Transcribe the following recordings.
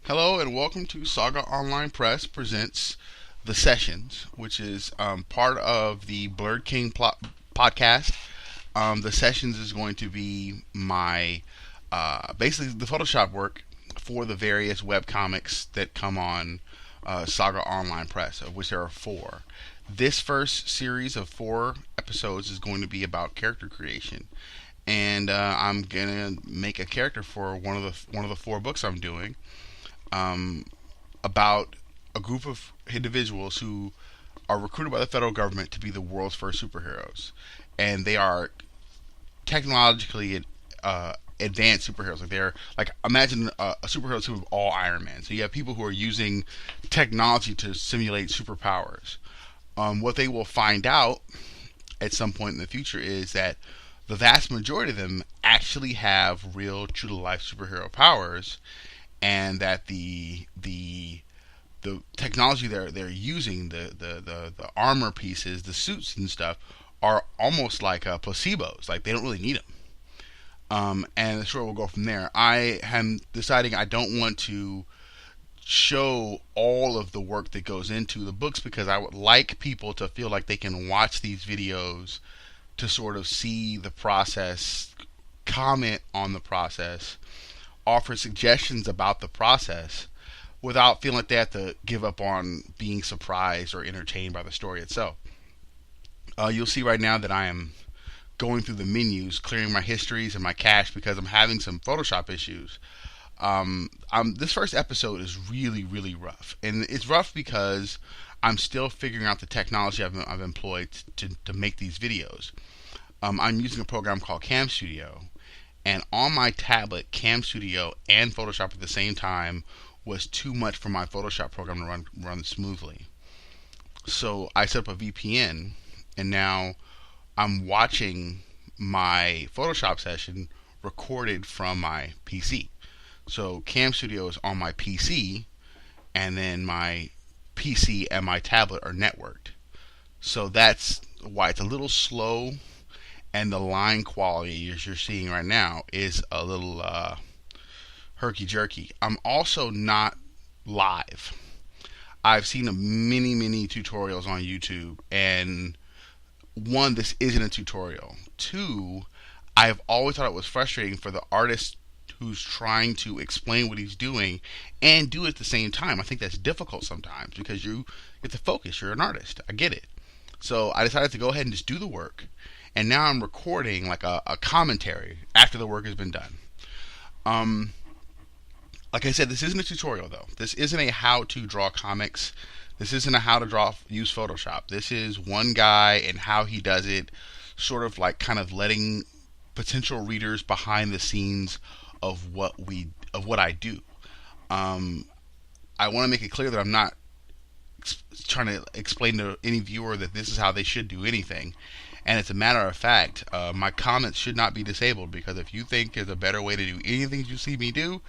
Hello and welcome to Saga Online Press presents The Sessions, which is part of the Blurred King podcast. The Sessions is going to be my basically the Photoshop work for the various web comics that come on Saga Online Press, of which there are four. This first series of 4 episodes is going to be about character creation, and I'm gonna make a character for one of the 4 books I'm doing, um, about a group of individuals who are recruited by the federal government to be the world's first superheroes, and they are technologically advanced superheroes. Like they're like imagine a superhero team of all Iron Man. So you have people who are using technology to simulate superpowers. What they will find out at some point in the future is that the vast majority of them actually have real, true to life superhero powers, and that the technology they're using, the armor pieces, the suits and stuff, are almost like placebos. Like they don't really need them. And the story will go from there. I am deciding I don't want to show all of the work that goes into the books because I would like people to feel like they can watch these videos to sort of see the process, comment on the process, offer suggestions about the process without feeling like they have to give up on being surprised or entertained by the story itself. You'll see right now that I am going through the menus, clearing my histories and my cache because I'm having some Photoshop issues. This first episode is really, really rough, and it's rough because I'm still figuring out the technology I've employed to make these videos. I'm using a program called Cam Studio, and on my tablet, Cam Studio and Photoshop at the same time was too much for my Photoshop program to run smoothly. So I set up a VPN, and now I'm watching my Photoshop session recorded from my PC. So Cam Studio is on my PC, and then my PC and my tablet are networked. So that's why it's a little slow, and the line quality, as you're seeing right now, is a little herky-jerky. I'm also not live. I've seen many tutorials on YouTube, and one, this isn't a tutorial. Two, I've always thought it was frustrating for the artist who's trying to explain what he's doing and do it at the same time. I think that's difficult sometimes because you have to focus. You're an artist. I get it. So I decided to go ahead and just do the work, and now I'm recording like a commentary after the work has been done. Like I said, this isn't a tutorial though. This isn't a how to draw comics. This isn't a how to use Photoshop. This is one guy and how he does it, sort of like kind of letting potential readers behind the scenes of what I do. I want to make it clear that I'm not trying to explain to any viewer that this is how they should do anything. And as a matter of fact, my comments should not be disabled, because if you think there's a better way to do anything you see me do,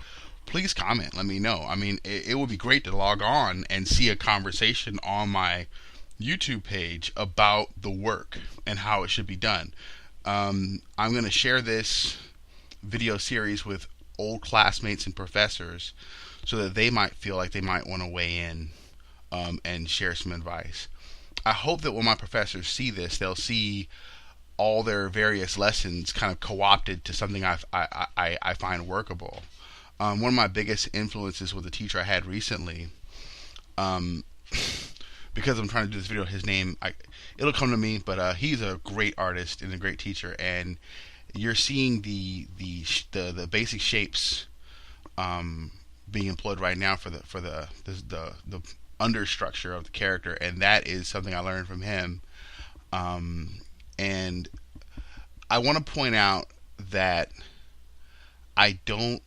please comment. Let me know. I mean, it would be great to log on and see a conversation on my YouTube page about the work and how it should be done. I'm going to share this video series with old classmates and professors so that they might feel like they might want to weigh in and share some advice. I hope that when my professors see this, they'll see all their various lessons kind of co-opted to something I find workable. One of my biggest influences was a teacher I had recently. Because I'm trying to do this video, his name, it'll come to me, but he's a great artist and a great teacher, and you're seeing the basic shapes being employed right now for the understructure of the character, and that is something I learned from him. And I want to point out that I don't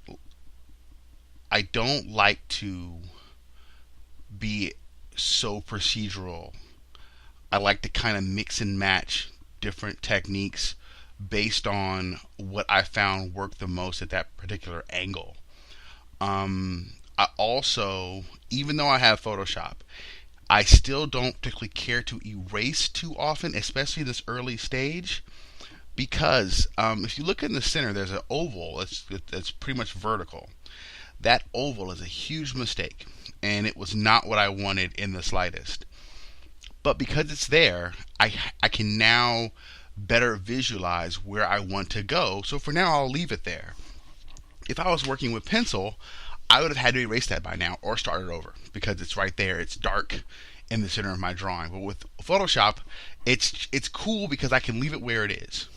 like to be so procedural. I like to kind of mix and match different techniques based on what I found worked the most at that particular angle. I also, even though I have Photoshop, I still don't particularly care to erase too often, especially this early stage, because if you look in the center, there's an oval that's pretty much vertical. That oval is a huge mistake, and it was not what I wanted in the slightest. But because it's there, I can now better visualize where I want to go. So for now, I'll leave it there. If I was working with pencil, I would have had to erase that by now or start it over because it's right there. It's dark in the center of my drawing. But with Photoshop, it's cool because I can leave it where it is.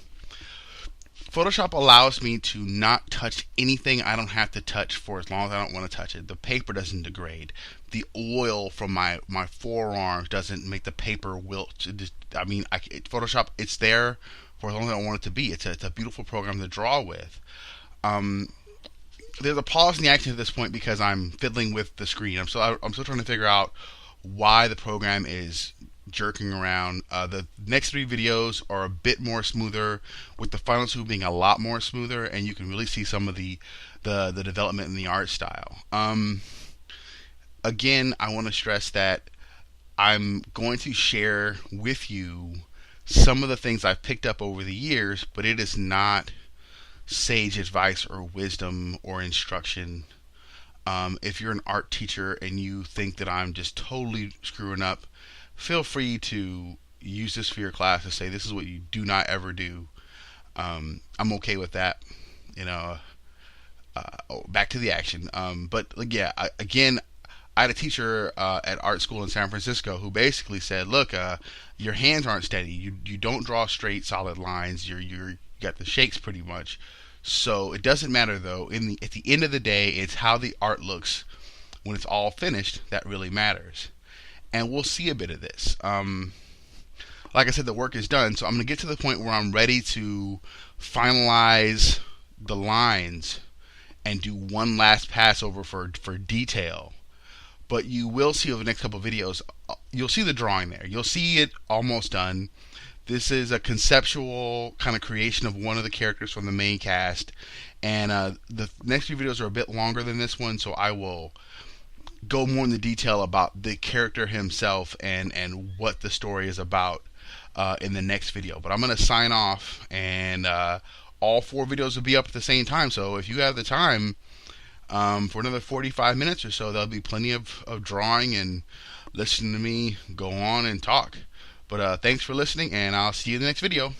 Photoshop allows me to not touch anything I don't have to touch for as long as I don't want to touch it. The paper doesn't degrade. The oil from my forearms doesn't make the paper wilt. Photoshop, it's there for as long as I don't want it to be. It's a beautiful program to draw with. Um, there's a pause in the action at this point because I'm fiddling with the screen. I'm still trying to figure out why the program is jerking around. The next 3 videos are a bit more smoother, with the final 2 being a lot more smoother, and you can really see some of the development in the art style. Again, I want to stress that I'm going to share with you some of the things I've picked up over the years, but it is not sage advice or wisdom or instruction. If you're an art teacher and you think that I'm just totally screwing up, feel free to use this for your class to say this is what you do not ever do. I'm okay with that. Back to the action. But yeah, again, I had a teacher at art school in San Francisco who basically said, "Look, your hands aren't steady. You don't draw straight, solid lines. You got the shakes pretty much. So it doesn't matter though. At the end of the day, it's how the art looks when it's all finished that really matters." And we'll see a bit of this. Like I said, the work is done, so I'm going to get to the point where I'm ready to finalize the lines and do one last pass over for detail. But you will see over the next couple of videos, you'll see the drawing there. You'll see it almost done. This is a conceptual kind of creation of one of the characters from the main cast. And the next few videos are a bit longer than this one, so I will go more into detail about the character himself and what the story is about in the next video. But I'm going to sign off, and all 4 videos will be up at the same time. So if you have the time, for another 45 minutes or so, there'll be plenty of drawing and listening to me go on and talk. But thanks for listening, and I'll see you in the next video.